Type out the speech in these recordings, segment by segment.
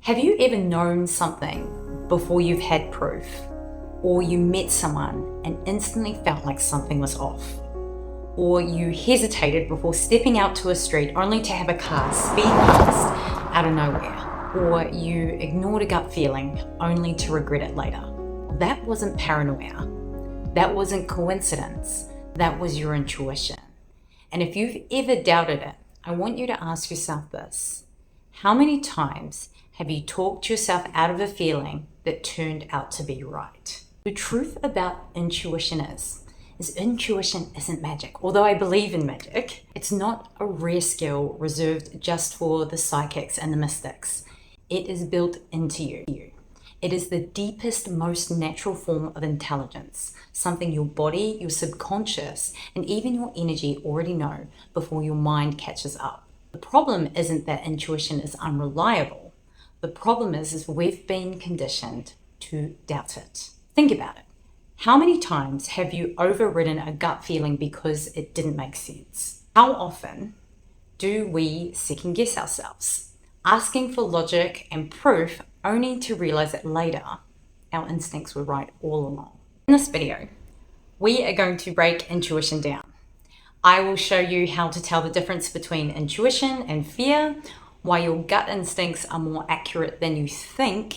Have you ever known something before you've had proof? Or you met someone and instantly felt like something was off? Or you hesitated before stepping out to a street only to have a car speed past out of nowhere? Or you ignored a gut feeling only to regret it later? That wasn't paranoia. That wasn't coincidence. That was your intuition. And if you've ever doubted it, I want you to ask yourself this. How many times have you talked yourself out of a feeling that turned out to be right? The truth about intuition is intuition isn't magic. Although I believe in magic, it's not a rare skill reserved just for the psychics and the mystics. It is built into you. It is the deepest, most natural form of intelligence, something your body, your subconscious, and even your energy already know before your mind catches up. The problem isn't that intuition is unreliable. The problem is we've been conditioned to doubt it. Think about it. How many times have you overridden a gut feeling because it didn't make sense? How often do we second guess ourselves, asking for logic and proof only to realize that later our instincts were right all along? In this video, we are going to break intuition down. I will show you how to tell the difference between intuition and fear, why your gut instincts are more accurate than you think,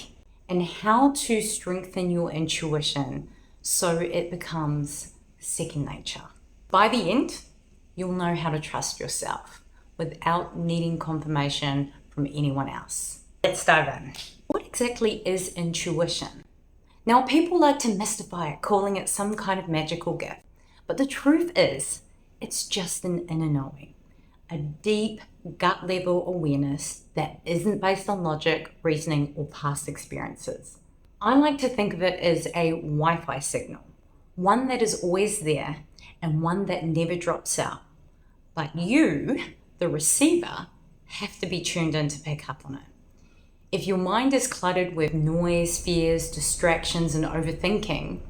and how to strengthen your intuition so it becomes second nature. By the end, you'll know how to trust yourself without needing confirmation from anyone else. Let's dive in. What exactly is intuition? Now, people like to mystify it, calling it some kind of magical gift, but the truth is, it's just an inner knowing, a deep gut level awareness that isn't based on logic, reasoning, or past experiences. I like to think of it as a Wi-Fi signal, one that is always there and one that never drops out. But you, the receiver, have to be tuned in to pick up on it. If your mind is cluttered with noise, fears, distractions, and overthinking,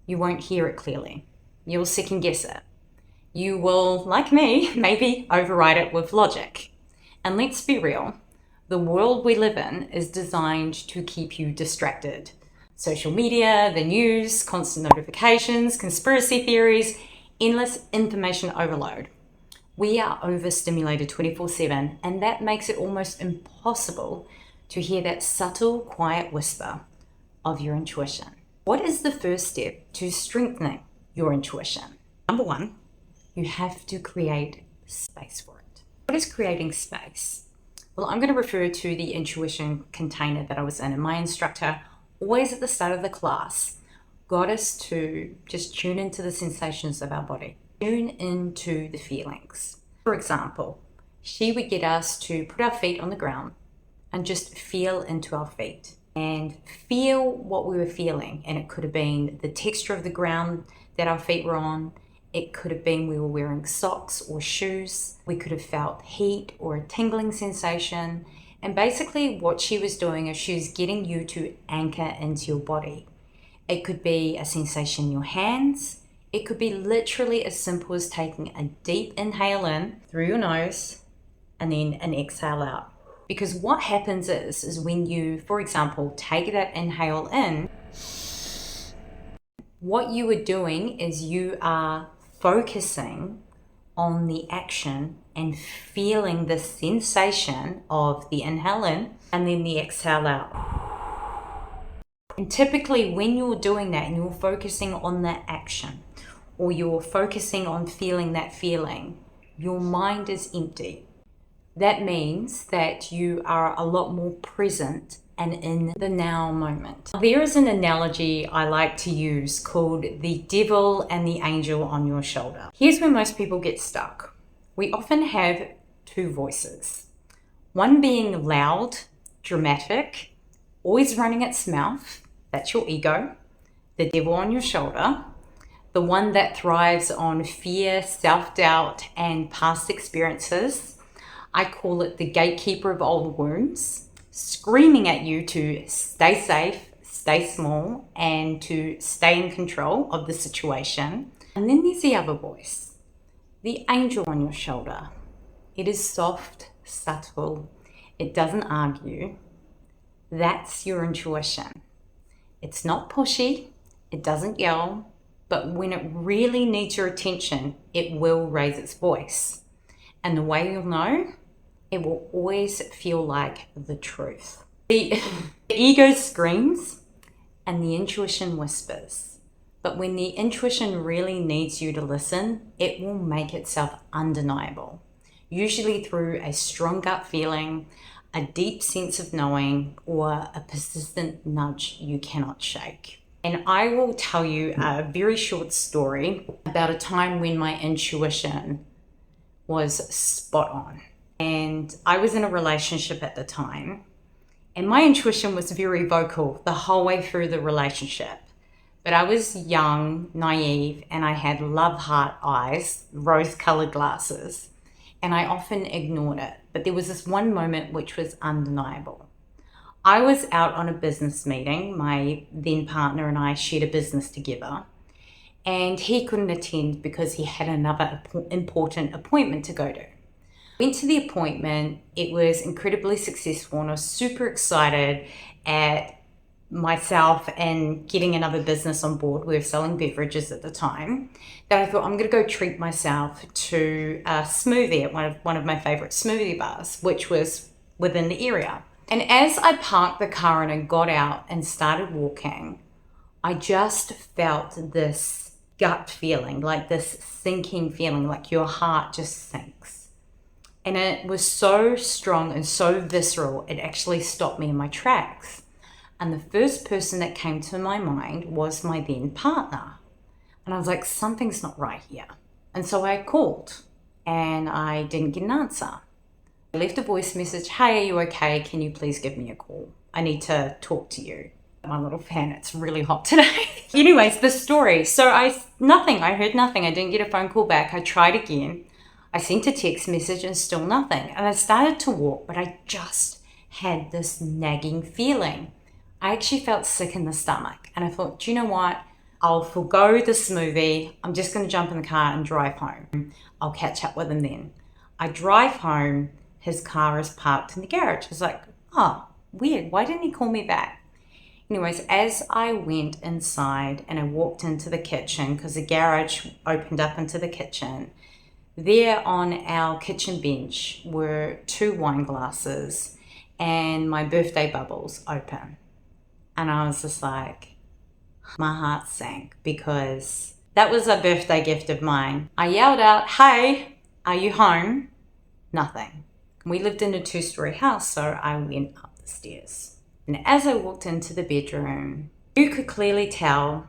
you won't hear it clearly. You'll second guess it. You will, like me, maybe override it with logic. And let's be real, the world we live in is designed to keep you distracted. Social media, the news, constant notifications, conspiracy theories, endless information overload. We are overstimulated 24/7, and that makes it almost impossible to hear that subtle, quiet whisper of your intuition. What is the first step to strengthening your intuition? Number one, you have to create space for it. What is creating space? Well, I'm going to refer to the intuition container that I was in, and my instructor, always at the start of the class, got us to just tune into the sensations of our body, tune into the feelings. For example, she would get us to put our feet on the ground and just feel into our feet and feel what we were feeling. And it could have been the texture of the ground that our feet were on. It could have been we were wearing socks or shoes. We could have felt heat or a tingling sensation. And basically what she was doing is she was getting you to anchor into your body. It could be a sensation in your hands. It could be literally as simple as taking a deep inhale in through your nose and then an exhale out. Because what happens is when you, for example, take that inhale in, what you are doing is you are focusing on the action and feeling the sensation of the inhale in and then the exhale out. And typically when you're doing that and you're focusing on that action or you're focusing on feeling that feeling, your mind is empty. That means that you are a lot more present and in the now moment. There is an analogy I like to use called the devil and the angel on your shoulder. Here's where most people get stuck. We often have two voices. One being loud, dramatic, always running its mouth. That's your ego, the devil on your shoulder. The one that thrives on fear, self-doubt, and past experiences. I call it the gatekeeper of old wounds, screaming at you to stay safe, stay small, and to stay in control of the situation. And then there's the other voice, the angel on your shoulder. It is soft, subtle, it doesn't argue, That's your intuition. It's not pushy, it doesn't yell, but when it really needs your attention, it will raise its voice. And the way you'll know, it will always feel like the truth. The ego screams and the intuition whispers. But when the intuition really needs you to listen, it will make itself undeniable, usually through a strong gut feeling, a deep sense of knowing, or a persistent nudge you cannot shake. And I will tell you a very short story about a time when my intuition was spot on. And I was in a relationship at the time, and my intuition was very vocal the whole way through the relationship. But I was young, naive, and I had love heart eyes, rose-colored glasses, and I often ignored it. But there was this one moment which was undeniable. I was out on a business meeting. My then partner and I shared a business together, and he couldn't attend because he had another important appointment to go to. Went to the appointment. It was incredibly successful, and I was super excited at myself and getting another business on board. We were selling beverages at the time, that I thought I'm going to go treat myself to a smoothie at one of my favorite smoothie bars, which was within the area. And as I parked the car and I got out and started walking, I just felt this gut feeling, like this sinking feeling, like your heart just sinks. And it was so strong and so visceral, it actually stopped me in my tracks. And the first person that came to my mind was my then partner. And I was like, something's not right here. And so I called and I didn't get an answer. I left a voice message. Hey, are you okay? Can you please give me a call? I need to talk to you. My little fan, it's really hot today. Anyways, the story. So I heard nothing. I didn't get a phone call back. I tried again. I sent a text message and still nothing. And I started to walk, but I just had this nagging feeling. I actually felt sick in the stomach. And I thought, do you know what? I'll forgo the smoothie. I'm just going to jump in the car and drive home. I'll catch up with him then. I drive home. His car is parked in the garage. I was like, oh, weird. Why didn't he call me back? Anyways, as I went inside and I walked into the kitchen, because the garage opened up into the kitchen, there on our kitchen bench were 2 wine glasses and my birthday bubbles open. And I was just like, my heart sank, because that was a birthday gift of mine. I yelled out, hey, are you home? Nothing. We lived in a 2-story house, so I went up the stairs. And as I walked into the bedroom, you could clearly tell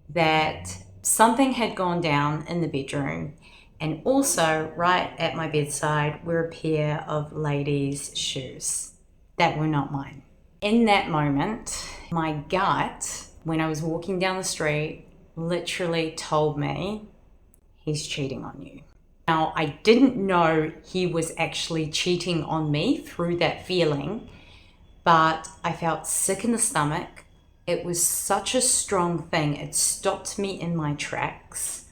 that something had gone down in the bedroom. And also, right at my bedside were a pair of ladies' shoes that were not mine. In that moment, my gut, when I was walking down the street, literally told me, he's cheating on you. Now, I didn't know he was actually cheating on me through that feeling, but I felt sick in the stomach. It was such a strong thing. It stopped me in my tracks,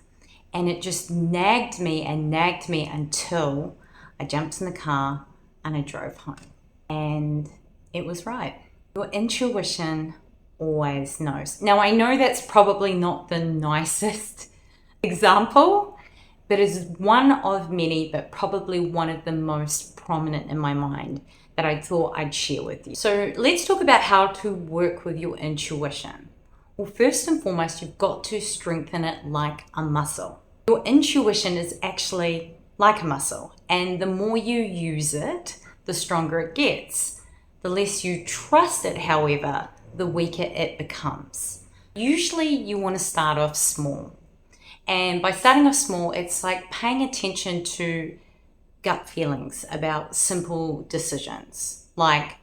and it just nagged me until I jumped in the car and I drove home. And it was right. Your intuition always knows. Now, I know that's probably not the nicest example, but it's one of many, but probably one of the most prominent in my mind that I thought I'd share with you. So let's talk about how to work with your intuition. Well, first and foremost, you've got to strengthen it like a muscle. Your intuition is actually like a muscle, and the more you use it, the stronger it gets. The less you trust it, however, the weaker it becomes. Usually you want to start off small. And by starting off small, it's like paying attention to gut feelings about simple decisions, like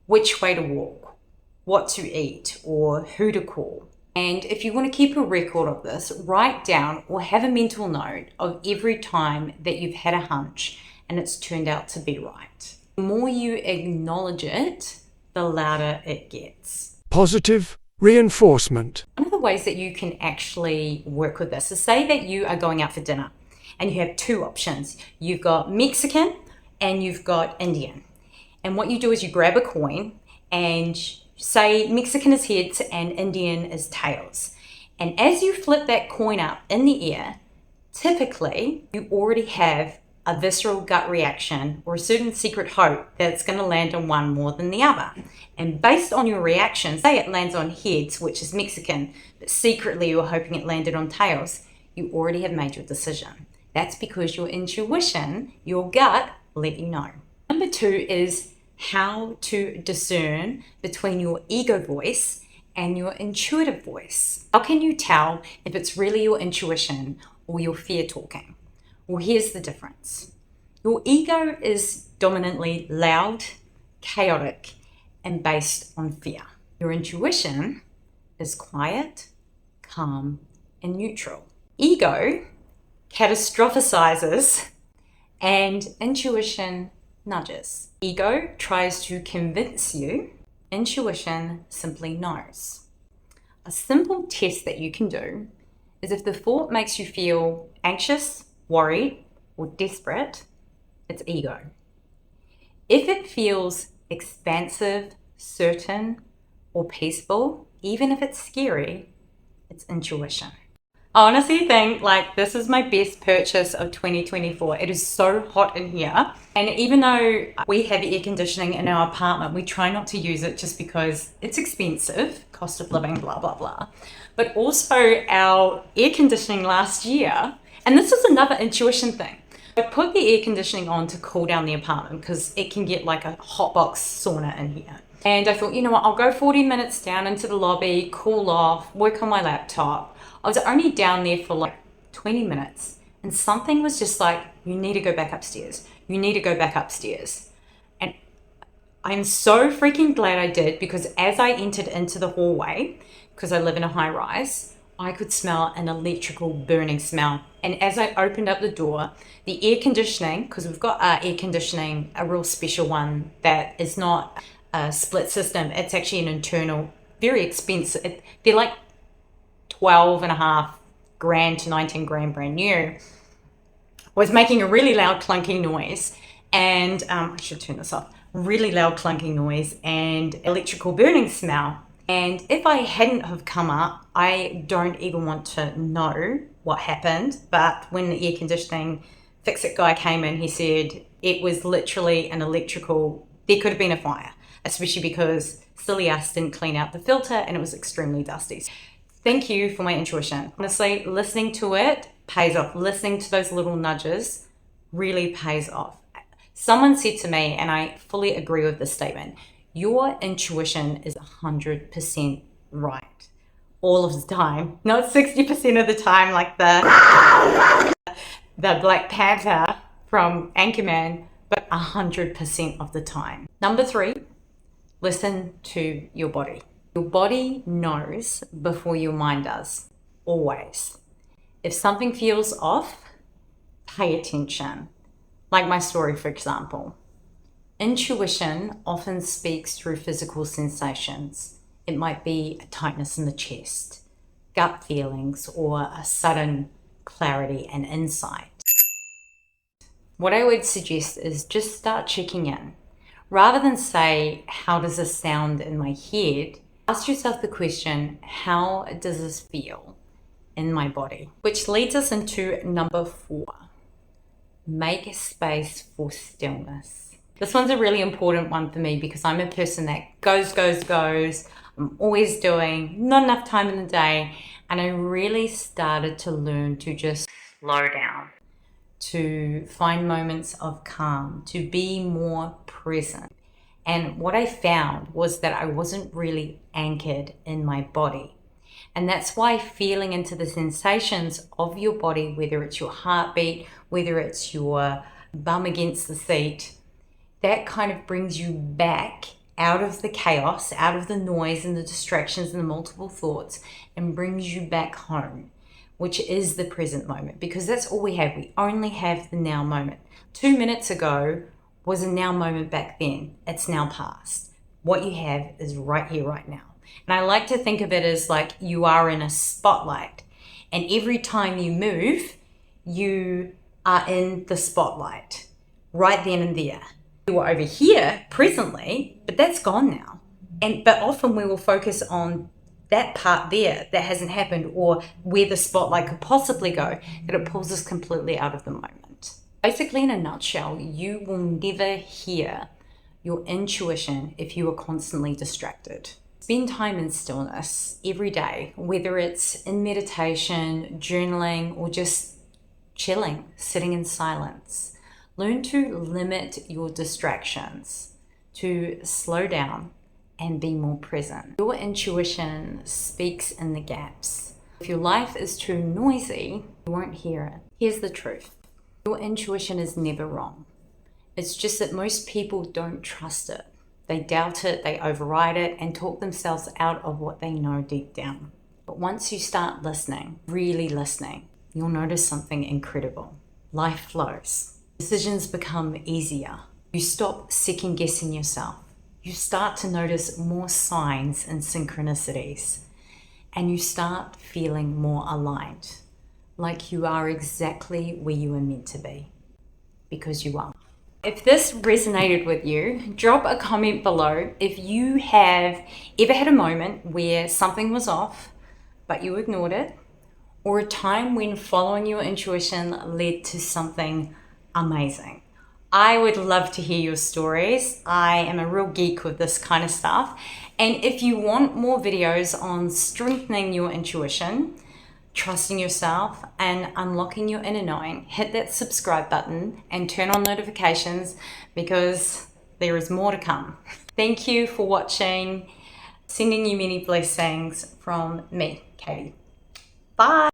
which way to walk, what to eat, or who to call. And if you want to keep a record of this, write down or have a mental note of every time that you've had a hunch and it's turned out to be right. The more you acknowledge it, the louder it gets. Positive reinforcement. One of the ways that you can actually work with this is, say that you are going out for dinner and you have 2 options. You've got Mexican and you've got Indian. And what you do is you grab a coin and say Mexican is heads and Indian is tails. And as you flip that coin up in the air, typically you already have a visceral gut reaction or a certain secret hope that it's going to land on one more than the other. And based on your reaction, say it lands on heads, which is Mexican, but secretly you're hoping it landed on tails, you already have made your decision. That's because your intuition, your gut, let you know. Number 2 is how to discern between your ego voice and your intuitive voice. How can you tell if it's really your intuition or your fear talking? Well, here's the difference. Your ego is dominantly loud, chaotic, and based on fear. Your intuition is quiet, calm, and neutral. Ego catastrophizes and intuition nudges. Ego tries to convince you, intuition simply knows. A simple test that you can do is if the thought makes you feel anxious, worried, or desperate, it's ego. If it feels expansive, certain, or peaceful, even if it's scary, it's intuition. I honestly think this is my best purchase of 2024. It is so hot in here. And even though we have air conditioning in our apartment, we try not to use it just because it's expensive, cost of living, blah, blah, blah. But also our air conditioning last year, and this is another intuition thing. I put the air conditioning on to cool down the apartment because it can get like a hot box sauna in here. And I thought, you know what, I'll go 40 minutes down into the lobby, cool off, work on my laptop. I was only down there for 20 minutes and something was just like, you need to go back upstairs. You need to go back upstairs. And I'm so freaking glad I did, because as I entered into the hallway, because I live in a high rise, I could smell an electrical burning smell. And as I opened up the door, the air conditioning, because we've got air conditioning, a real special one that is not a split system, it's actually an internal, very expensive. They're like 12.5 grand to 19 grand brand new, was making a really loud clunking noise. And I should turn this off. Really loud clunking noise and electrical burning smell. And if I hadn't have come up, I don't even want to know what happened. But when the air conditioning fix-it guy came in, he said it was literally an electrical, there could have been a fire, especially because silly us didn't clean out the filter and it was extremely dusty. Thank you for my intuition. Honestly, listening to it pays off. Listening to those little nudges really pays off. Someone said to me, and I fully agree with this statement, your intuition is 100% right. All of the time. Not 60% of the time like the Black Panther from Anchorman, but 100% of the time. Number 3, listen to your body. Your body knows before your mind does, always. If something feels off, pay attention. Like my story, for example. Intuition often speaks through physical sensations. It might be a tightness in the chest, gut feelings, or a sudden clarity and insight. What I would suggest is just start checking in. Rather than say, how does this sound in my head? Ask yourself the question, how does this feel in my body? Which leads us into number 4. Make space for stillness. This one's a really important one for me because I'm a person that goes. I'm always doing, not enough time in the day. And I really started to learn to just slow down, to find moments of calm, to be more present. And what I found was that I wasn't really anchored in my body. And that's why feeling into the sensations of your body, whether it's your heartbeat, whether it's your bum against the seat, that kind of brings you back out of the chaos, out of the noise and the distractions and the multiple thoughts, and brings you back home, which is the present moment, because that's all we have. We only have the now moment. 2 minutes ago was a now moment back then. It's now past. What you have is right here, right now. And I like to think of it as like you are in a spotlight, and every time you move, you are in the spotlight right then and there. You are over here presently, but that's gone now. But often we will focus on that part there that hasn't happened, or where the spotlight could possibly go, that it pulls us completely out of the moment. Basically, in a nutshell, you will never hear your intuition if you are constantly distracted. Spend time in stillness every day, whether it's in meditation, journaling, or just chilling, sitting in silence. Learn to limit your distractions, to slow down and be more present. Your intuition speaks in the gaps. If your life is too noisy, you won't hear it. Here's the truth. Your intuition is never wrong. It's just that most people don't trust it. They doubt it, they override it, and talk themselves out of what they know deep down. But once you start listening, really listening, you'll notice something incredible. Life flows. Decisions become easier. You stop second guessing yourself. You start to notice more signs and synchronicities. And you start feeling more aligned. Like you are exactly where you are meant to be. Because you are. If this resonated with you, drop a comment below if you have ever had a moment where something was off, but you ignored it, or a time when following your intuition led to something amazing. I would love to hear your stories. I am a real geek with this kind of stuff. And if you want more videos on strengthening your intuition, trusting yourself, and unlocking your inner knowing, hit that subscribe button and turn on notifications, because there is more to come. Thank you for watching. Sending you many blessings from me, Katie. Bye.